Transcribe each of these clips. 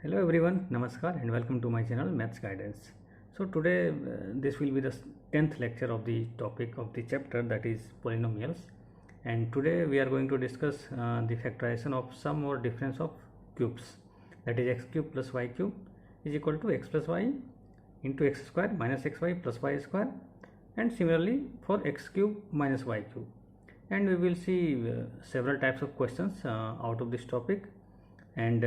Hello everyone, Namaskar and welcome to my channel Maths Guidance. So today this will be the 10th lecture of the topic of the chapter, that is polynomials, and today we are going to discuss the factorization of sum or difference of cubes, that is x cube plus y cube is equal to x plus y into x square minus xy plus y square, and similarly for x cube minus y cube. And we will see several types of questions out of this topic. And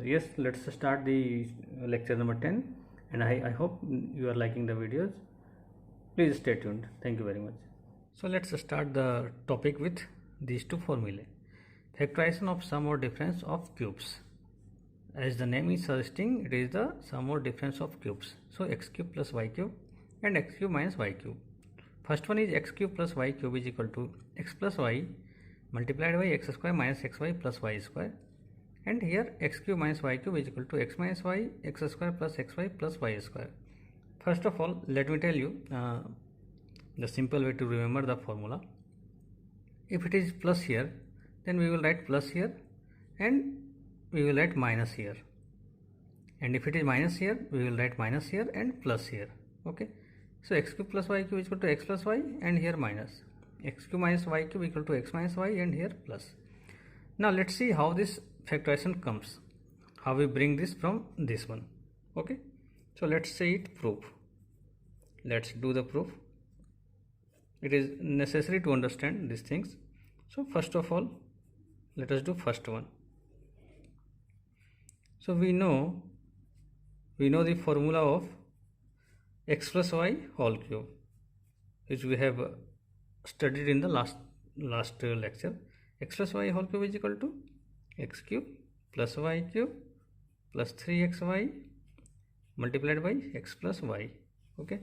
yes, let's start the lecture number 10, and I hope you are liking the videos. Please stay tuned. Thank you very much. So let's start the topic with these two formulae. Factorization of sum or difference of cubes. As the name is suggesting, it is the sum or difference of cubes. So x cube plus y cube and x cube minus y cube. First one is x cube plus y cube is equal to x plus y multiplied by x square minus xy plus y square. And here x cube minus y cube is equal to x minus y, x square plus xy plus y square. First of all, let me tell you the simple way to remember the formula. If it is plus here, then we will write plus here and we will write minus here. And if it is minus here, we will write minus here and plus here. Okay. So x cube plus y cube is equal to x plus y and here minus. X cube minus y cube equal to x minus y and here plus. Now let's see how this factorization comes, how we bring this from this one. Okay, so let's say it proof. Let's do the proof. It is necessary to understand these things. So first of all, let us do first one. So we know the formula of x plus y whole cube, which we have studied in the last lecture. X plus y whole cube is equal to x cube plus y cube plus 3xy multiplied by x plus y. Okay,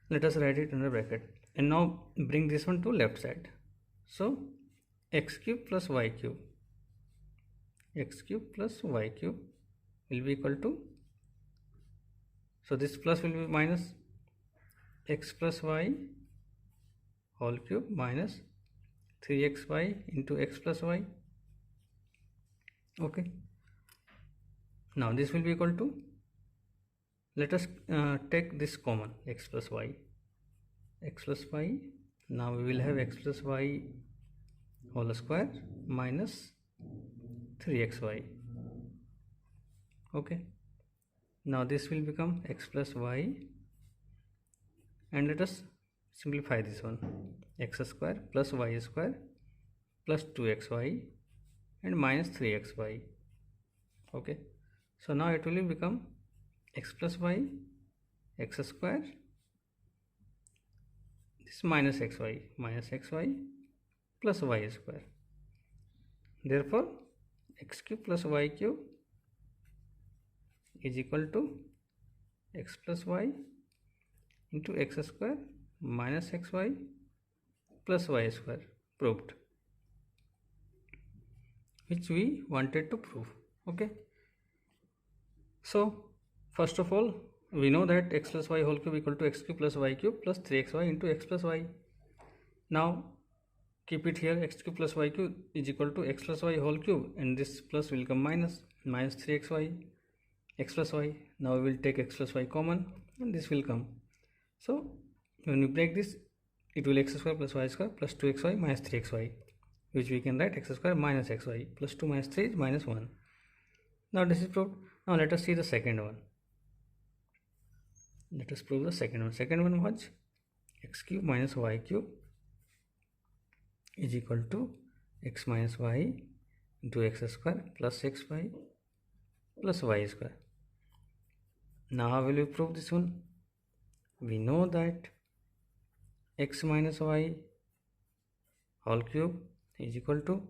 let us write it under bracket, and now bring this one to left side. So x cube plus y cube will be equal to, so this plus will be minus x plus y whole cube minus 3xy into x plus y. Okay, now this will be equal to, let us take this common, x plus y. Now we will have x plus y whole square minus 3xy. Okay, now this will become x plus y, and let us simplify this one, x square plus y square plus 2xy and minus 3xy. Okay, so now it will become x plus y, x square, this minus xy plus y square. Therefore x cube plus y cube is equal to x plus y into x square minus xy plus y square. Proved, which we wanted to prove. Okay, so first of all, we know that x plus y whole cube equal to x cube plus y cube plus 3xy into x plus y. Now keep it here, x cube plus y cube is equal to x plus y whole cube, and this plus will come minus 3xy x plus y. Now we will take x plus y common and this will come. So when we break this, it will x square plus y square plus 2xy minus 3xy, which we can write x square minus xy plus 2 minus 3 is minus 1. Now this is proved. Now let us see the second one. Let us prove the second one. Second one was x cube minus y cube is equal to x minus y into x square plus xy plus y square. Now how will we prove this one? We know that x minus y whole cube is equal to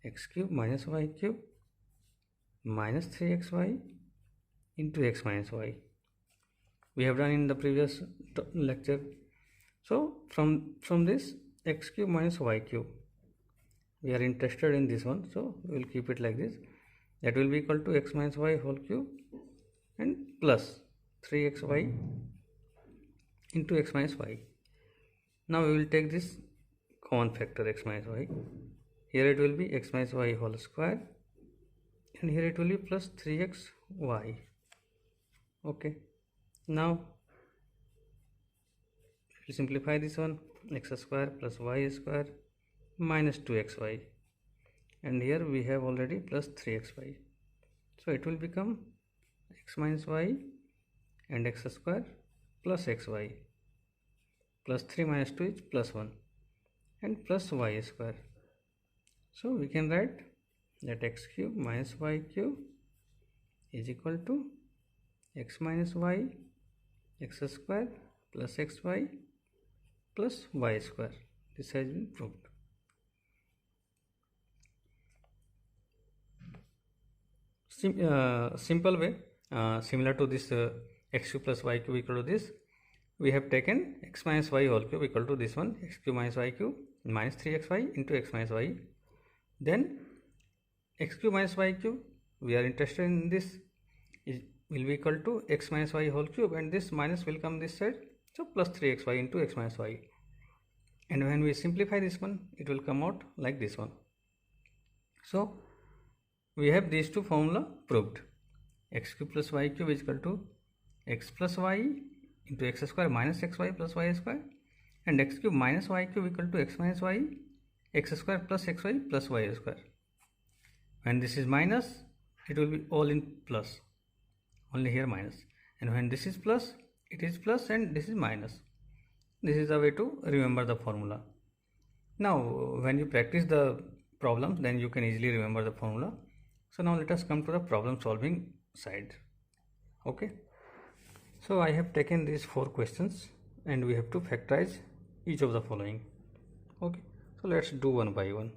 x cube minus y cube minus 3xy into x minus y. We have done in the previous lecture. So from this x cube minus y cube, we are interested in this one, so we will keep it like this. That will be equal to x minus y whole cube and plus 3xy into x minus y. Now we will take this common factor x minus y. Here it will be x minus y whole square and here it will be plus 3xy. Okay, now we'll simplify this one. X square plus y square minus 2xy, and here we have already plus 3xy, so it will become x minus y and x square plus xy, plus 3 minus 2 is plus 1 and plus y square. So we can write that x cube minus y cube is equal to x minus y x square plus xy plus y square. This has been proved. Simple way, similar to this x cube plus y cube equal to this, we have taken x minus y whole cube equal to this one, x cube minus y cube minus 3xy into x minus y. Then x cube minus y cube, we are interested in this, will be equal to x minus y whole cube, and this minus will come this side, so plus 3xy into x minus y. And when we simplify this one, it will come out like this one. So we have these two formula proved. X cube plus y cube is equal to x plus y into x square minus xy plus y square, and x cube minus y cube equal to x minus y x square plus xy plus y square. When this is minus, it will be all in plus, only here minus, and when this is plus, it is plus, and this is minus. This is the way to remember the formula. Now when you practice the problems, then you can easily remember the formula. So now let us come to the problem solving side. Okay, so I have taken these 4 questions and we have to factorize each of the following. Okay, so let's do one by one.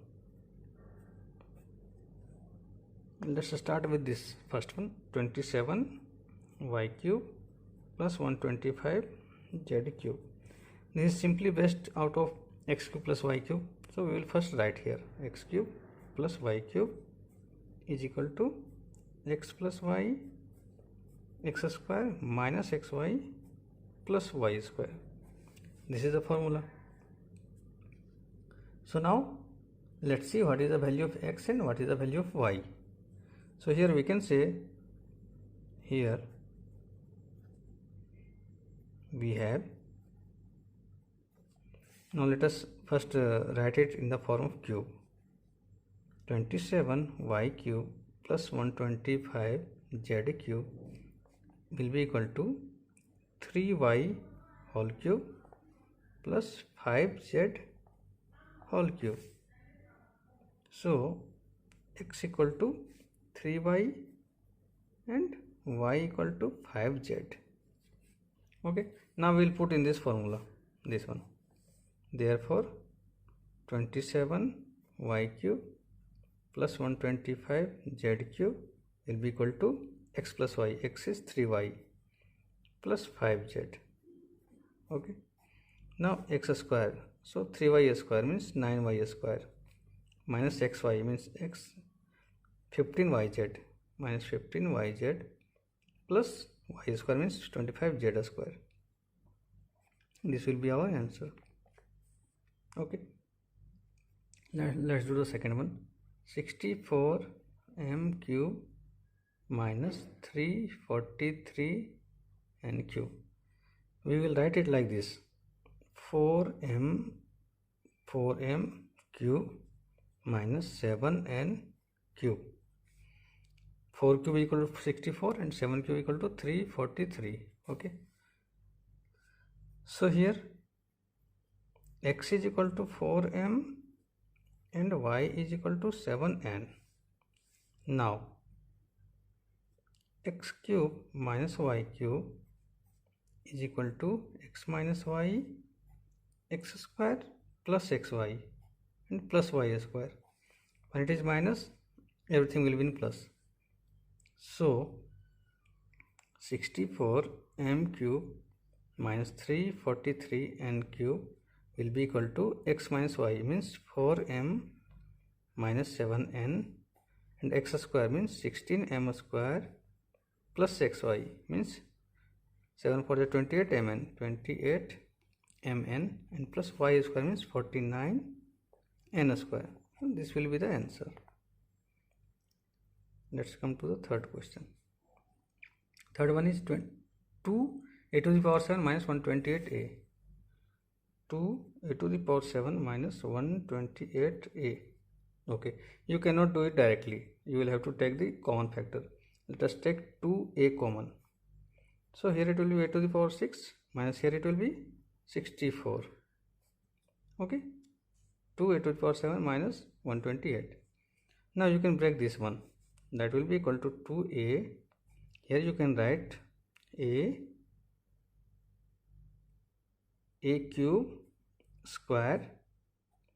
Let's start with this first one, 27 y cube plus 125 z cube. This is simply based out of x cube plus y cube, so we will first write here x cube plus y cube is equal to x plus y x square minus xy plus y square. This is the formula. So now let's see what is the value of x and what is the value of y. So here we can say, here we have, now let us first write it in the form of cube. 27 y cube plus 125 z cube will be equal to 3y whole cube plus 5z whole cube. So x equal to 3y and y equal to 5z. Okay, now we will put in this formula, this one. Therefore 27 y cube plus 125 z cube will be equal to x plus y. X is 3y plus 5z. Okay, now x square, so 3y square means 9y square minus xy means x 15yz minus 15yz plus y square means 25z square. This will be our answer. Okay, let's do the second one. 64 m cube minus 343 n cube. We will write it like this: 4m cube minus 7n cube. 4 cube equal to 64 and 7 cube equal to 343. Okay, so here x is equal to 4m and y is equal to 7n. Now x cube minus y cube is equal to x minus y x square plus xy and plus y square. When it is minus, everything will be in plus. So 64 m cube minus 343 n cube will be equal to x minus y means 4m minus 7n, and x square means 16m square plus xy means 7 for the 28 mn, and plus y square means 49 n square. And this will be the answer. Let's come to the third question. Third one is 2a to the power 7 minus 128a. 2a to the power 7 minus 128a. Okay, you cannot do it directly. You will have to take the common factor. Let us take 2a common. So here it will be a to the power 6 minus here it will be 64. Okay, 2a to the power 7 minus 128. Now you can break this one. That will be equal to 2a. Here you can write a cube square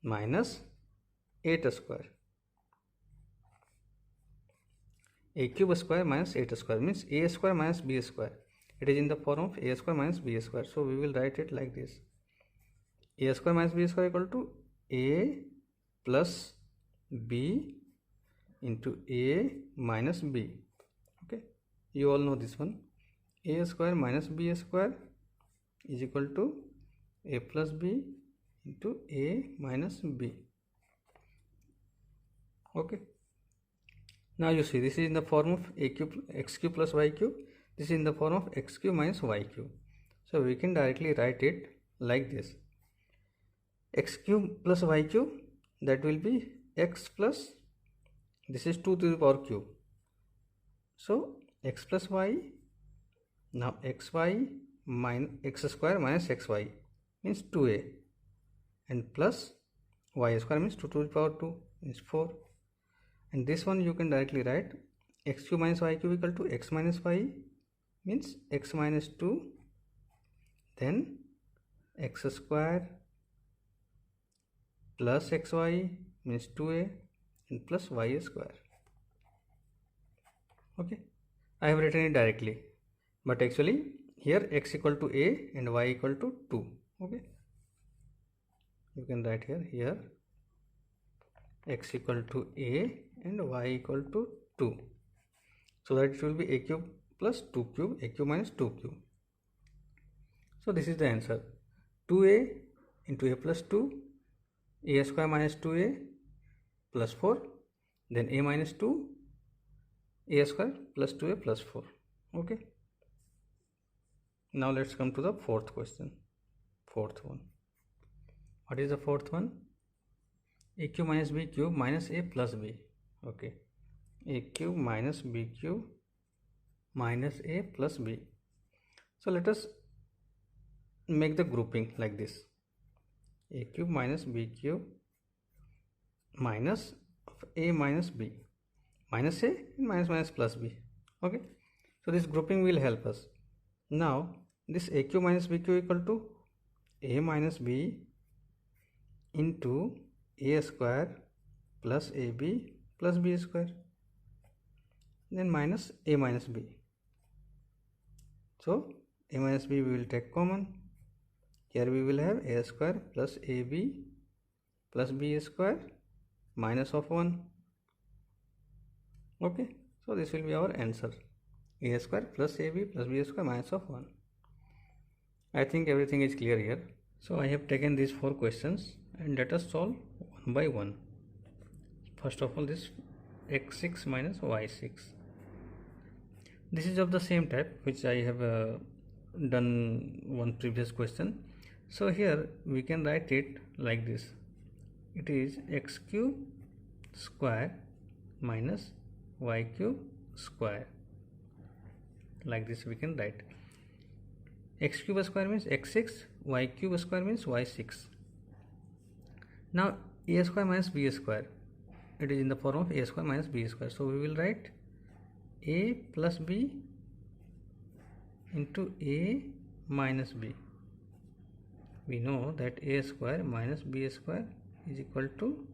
minus 8 square. A cube square minus 8 square means a square minus b square. It is in the form of a square minus b square. So we will write it like this. A square minus b square equal to a plus b into a minus b. Okay, you all know this one. A square minus b square is equal to a plus b into a minus b. Okay, now you see this is in the form of a cube x cube plus y cube. This is in the form of x cube minus y cube. So we can directly write it like this. X cube plus y cube, that will be x plus, this is 2 to the power cube. So x plus y, now xy minus x square minus xy means 2a, and plus y square means 2 to the power 2 means 4. And this one you can directly write x cube minus y cube equal to x minus y means x minus 2, then x square plus xy means 2a and plus y square. Okay, I have written it directly, but actually here x equal to a and y equal to 2. Okay, you can write here x equal to a and y equal to 2, so that it will be a cube plus 2 cube, a cube minus 2 cube. So this is the answer. 2a into a plus 2, a square minus 2a plus 4, then a minus 2, a square plus 2a plus 4. Okay, now let's come to the fourth question. Fourth one. What is the fourth one? A cube minus b cube minus a plus b. Okay, a cube minus b cube minus a plus b. So let us make the grouping like this. A cube minus b cube minus a minus b, minus a and minus plus b. Okay, so this grouping will help us. Now this a cube minus b cube equal to a minus b into a square plus ab plus b square, then minus a minus b. So a minus b we will take common. Here we will have a square plus ab plus b square minus of 1. Okay, so this will be our answer. A square plus ab plus b square minus of 1. I think everything is clear here. So I have taken these 4 questions and let us solve one by one. First of all, this x6 minus y6. This is of the same type which I have done one previous question. So here we can write it like this. It is x cube square minus y cube square. Like this we can write. X cube square means x6, y cube square means y6. Now a square minus b square, it is in the form of a square minus b square. So we will write a plus b into a minus b. We know that a square minus b square is equal to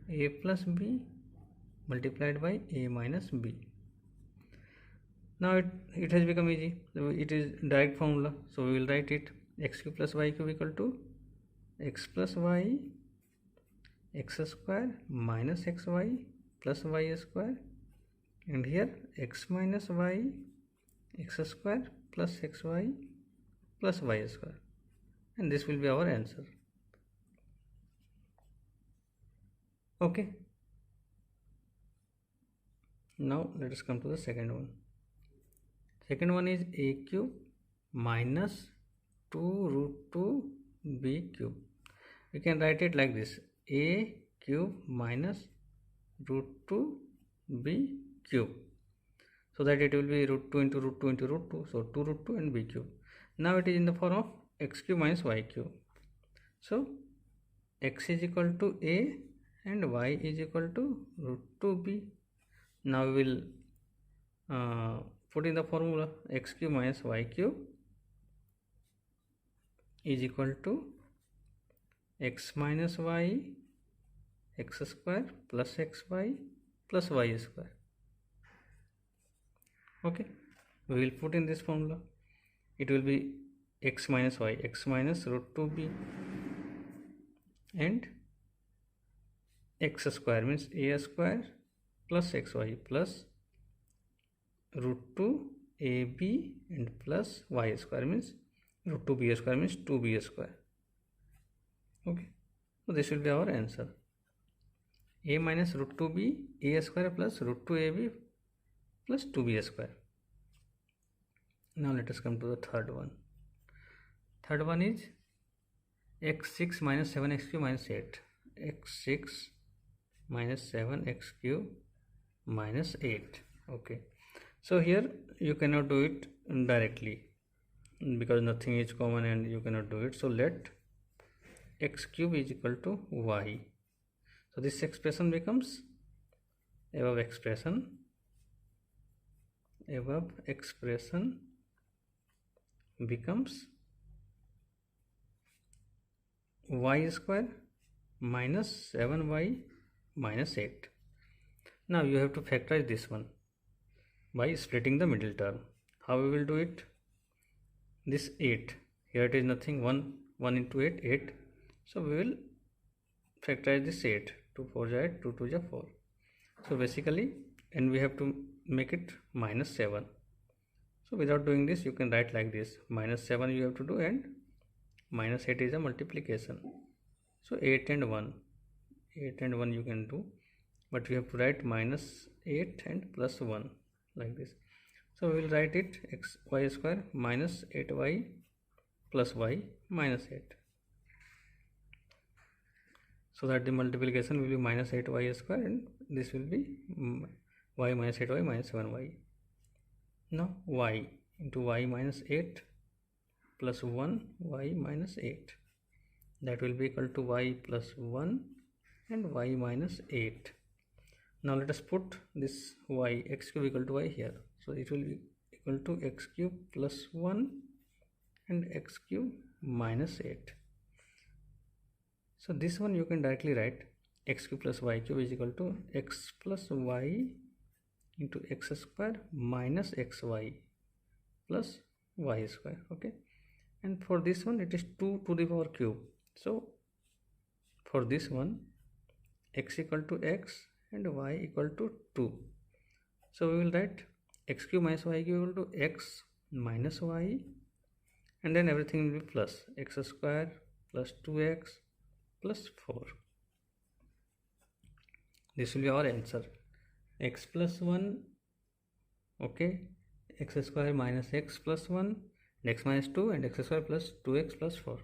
a plus b multiplied by a minus b. Now it has become easy. It is direct formula. So we will write it x cube plus y cube equal to x plus y x square minus xy plus y square, and here x minus y x square plus xy plus y square, and this will be our answer. Okay, Now let us come to the second one. Second one is a cube minus 2 root 2 b cube. We can write it like this: a cube minus root 2 b cube, so that it will be root 2 into root 2 into root 2, so 2 root 2 and b cube. Now it is in the form of x cube minus y cube. So x is equal to a and y is equal to root 2b. Now we will put in the formula: x cube minus y cube is equal to x minus y x square plus xy plus y square. Okay, we will put in this formula. It will be x minus y, x minus root 2b, and x square means a square plus xy plus root 2 ab and plus y square means root 2b square means 2b square. Okay, so this will be our answer: a minus root 2b a square plus root 2ab plus 2b square. Now let us come to the third one. Third one is x6 minus 7x cube minus 8. x6 minus 7x cube minus 8. Okay, so here you cannot do it directly because nothing is common and you cannot do it. So let x cube is equal to y. So this expression becomes above expression becomes y square minus 7y minus 8. Now you have to factorize this one by splitting the middle term. How we will do it? This 8, here it is nothing, 1 into 8, 8. So we will factorize this 8. 2 4 is 8, 2 2 is 4. So basically, and we have to make it minus 7. So without doing this, you can write like this: minus 7 you have to do, and minus 8 is a multiplication. So 8 and 1 you can do, but we have to write minus 8 and plus 1 like this. So we will write it y square minus 8y plus y minus 8, so that the multiplication will be minus 8y square and this will be y minus 8y minus 7y. Now y into y minus 8 plus 1 y minus 8, that will be equal to y plus 1 and y minus 8. Now let us put this y, x cube equal to y here. So it will be equal to x cube plus 1 and x cube minus 8. So this one you can directly write: x cube plus y cube is equal to x plus y into x square minus xy plus y square. Okay, and for this one it is 2 to the power cube. So for this one, x equal to x and y equal to 2. So we will write x cube minus y cube equal to x minus y, and then everything will be plus x square plus 2x plus 4. This will be our answer: x plus 1, okay, x square minus x plus 1, and x minus 2, and x square plus 2x plus 4.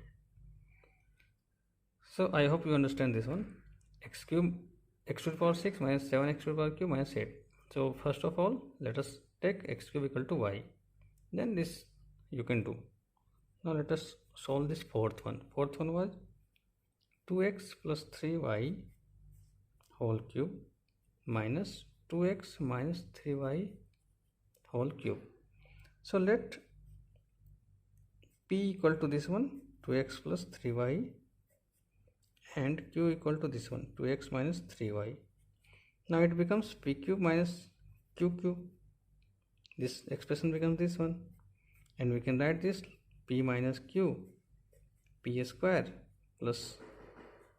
So I hope you understand this one. X cube, x to the power 6 minus 7x to the power cube minus 8. So first of all, let us take x cube equal to y. Then this you can do. Now let us solve this fourth one. Fourth one was 2x plus 3y whole cube minus 2x minus 3y whole cube. So let p equal to this one, 2x plus 3y, and q equal to this one, 2x minus 3y. Now it becomes p cube minus q cube. This expression becomes this one, and we can write this: p minus q, p square plus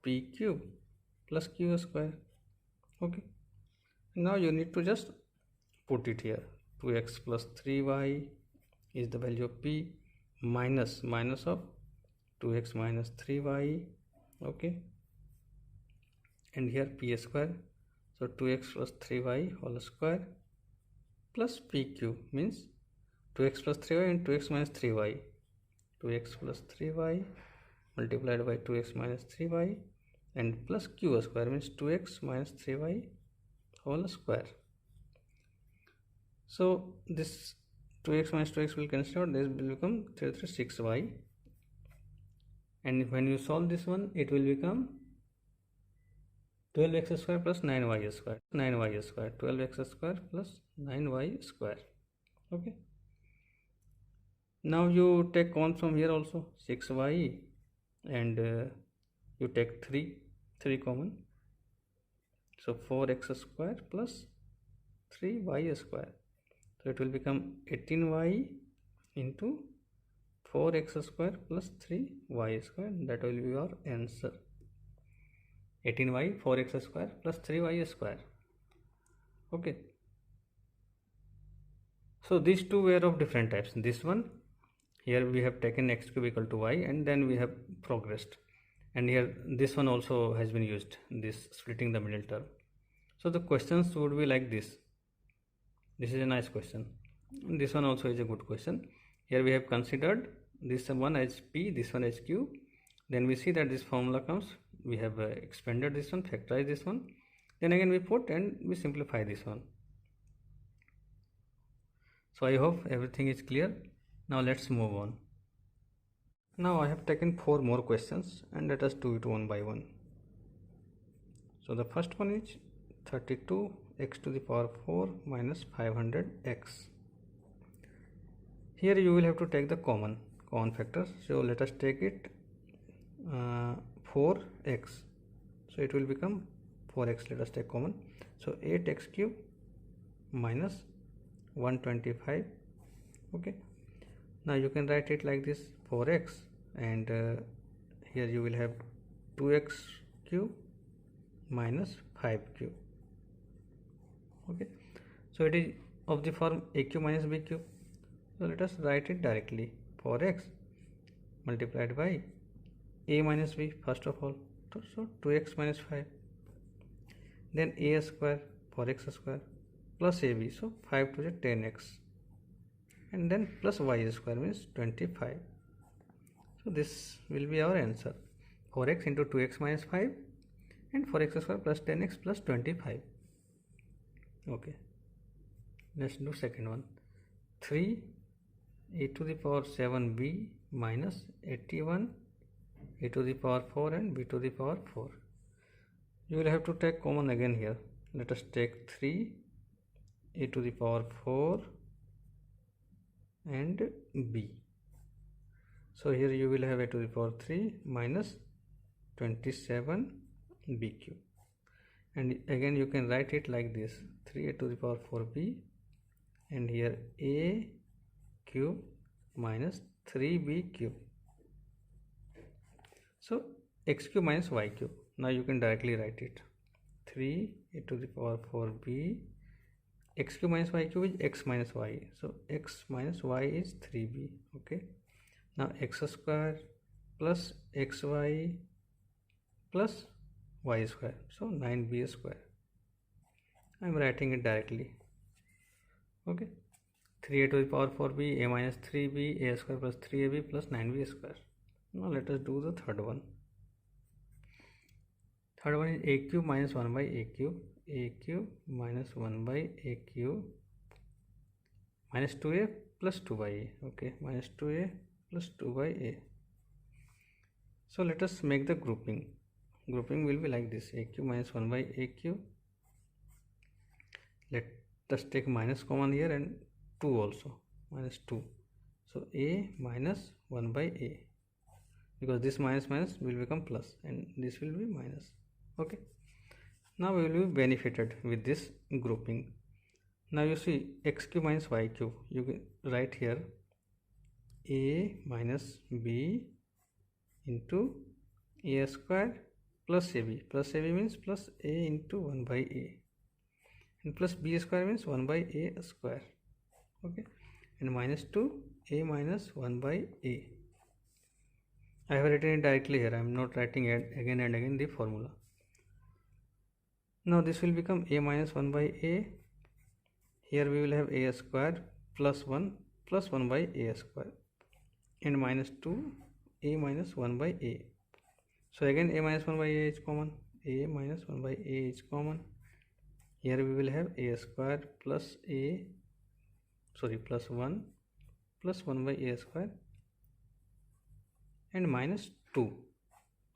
p cube plus q square. Okay, now you need to just put it here. 2x plus 3y is the value of p, minus of 2x minus 3y. Okay, and here p square, so 2x plus 3y whole square plus p cube means 2x plus 3y and 2x minus 3y. 2x plus 3y multiplied by 2x minus 3y and plus q square means 2x minus 3y whole square. So this 2x minus 2x will cancel out, this will become 3 3 6y, and when you solve this one it will become 12x square plus 9y square, 12x square plus 9y square. Okay, now you take common from here also, 6y, and you take 3 common, so 4x square plus 3y square, so it will become 18y into 4x square plus 3y square. That will be your answer, 18y 4x square plus 3y square. Okay, so these two were of different types. This one, here we have taken x cube equal to y and then we have progressed, and here this one also has been used, this splitting the middle term. So the questions would be like this. This is a nice question. This one also is a good question. Here we have considered this one as p, this one as q. Then we see that this formula comes, we have expanded this one, factorized this one, then again we put and we simplify this one. So I hope everything is clear. Now let's move on. Now I have taken 4 more questions and let us do it one by one. So the first one is 32x to the power 4 minus 500x. Here you will have to take the common factors. So let us take it 4x. So it will become 4x. Let us take common. So 8x cube minus 125. Okay. Now you can write it like this, 4x, and here you will have 2x cube minus 5 cube. Okay. So it is of the form a cube minus b cube. So let us write it directly, 4x multiplied by a minus b first of all, so 2x minus 5, then a square 4x square plus ab, so 5 to the 10x, and then plus y square means 25. So this will be our answer, 4x into 2x minus 5 and 4x square plus 10x plus 25. Okay, let's do second one, 3 a to the power 7b minus 81 a to the power 4 and b to the power 4. You will have to take common again here. Let us take 3 a to the power 4 and b. So here you will have a to the power 3 minus 27 b cube, and again you can write it like this, 3a to the power 4b, and here a cube minus 3b cube, so x cube minus y cube. Now you can directly write it, 3a to the power 4b, x cube minus y cube is x minus y, so x minus y is 3b. Okay, now x square plus xy plus y square, so 9b square. I am writing it directly. Okay, 3a to the power 4b, a minus 3b, a square plus 3ab plus 9b square. Now let us do the third one. Third one is a cube minus 1 by a cube minus 1 by a cube minus 2a plus 2 by a. Okay, minus 2a plus 2 by a. So let us make the grouping. Grouping will be like this, a cube minus 1 by a cube. Let us take minus common here and 2 also, minus 2. So a minus 1 by a, because this minus minus will become plus and this will be minus. Okay, now we will be benefited with this grouping. Now you see x cube minus y cube, you can write here a minus b into a square plus ab. Plus ab means plus a into 1 by a, and plus b square means 1 by a square. Okay, and minus 2 a minus 1 by a. I have written it directly here, I am not writing it again and again the formula. Now this will become a minus 1 by a. Here we will have a square plus 1 by a square, and minus 2 a minus 1 by a. So again a minus 1 by a is common, a minus 1 by a is common. Here we will have a square plus 1 plus 1 by a square, and minus 2.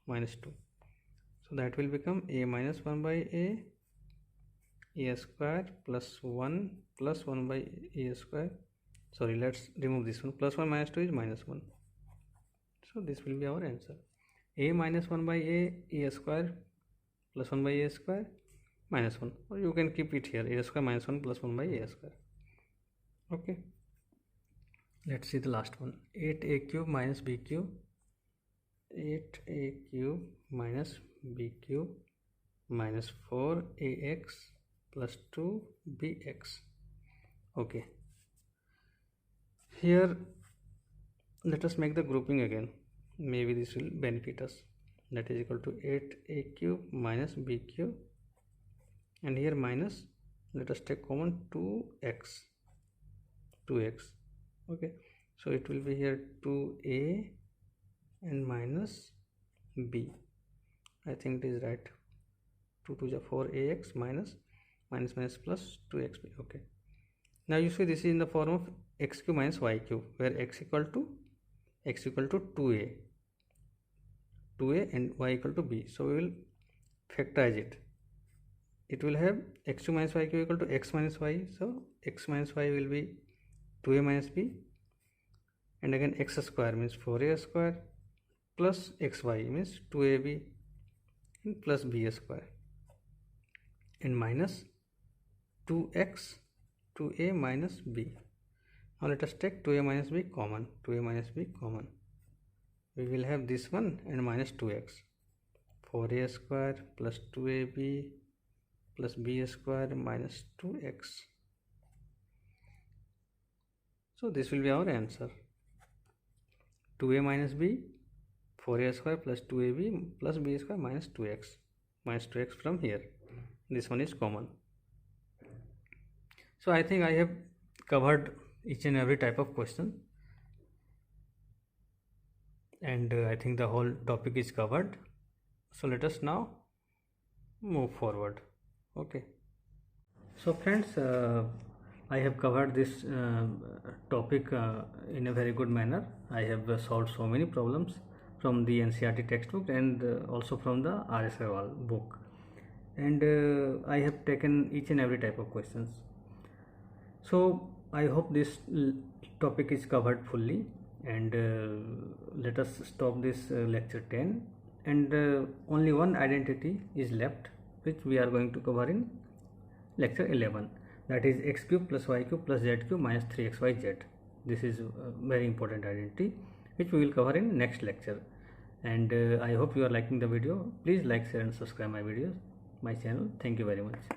So that will become a minus 1 by a square plus 1 by a square. Sorry, let's remove this one. Plus 1 minus 2 is minus 1. So this will be our answer. A minus 1 by a square plus 1 by a square minus 1, or you can keep it here, a square minus 1 plus 1 by a square. Okay, let's see the last one. 8a cube minus b cube, 8a cube minus b cube minus 4ax plus 2bx. Okay, here let us make the grouping again. Maybe this will benefit us. That is equal to 8a cube minus b cube, and here minus, let us take common 2x. Okay, so it will be here 2a and minus b. I think it is right. 2 to the 4ax minus plus 2xb. Okay, now you see this is in the form of x cube minus y cube, where x equal to 2a and y equal to b. So we will factorize it. It will have x cube minus y cube equal to x minus y. So x minus y will be 2a minus b, and again x square means 4a square plus xy means 2ab and plus b square, and minus 2x 2a minus b. Now let us take 2a minus b common. We will have this one and minus 2x, 4a square plus 2ab plus b square minus 2x. So this will be our answer. 2a minus b, 4a square plus 2ab plus b square minus 2x from here. This one is common. So I think I have covered each and every type of question, and I think the whole topic is covered. So let us now move forward. Okay, so friends, I have covered this topic in a very good manner. I have solved so many problems from the NCERT textbook and also from the R.S. Agarwal book, and I have taken each and every type of questions. So I hope this topic is covered fully, and let us stop this lecture 10, and only one identity is left, which we are going to cover in lecture 11, that is x cube plus y cube plus z cube minus 3xyz. This is a very important identity which we will cover in next lecture, and I hope you are liking the video. Please like, share and subscribe my channel. Thank you very much.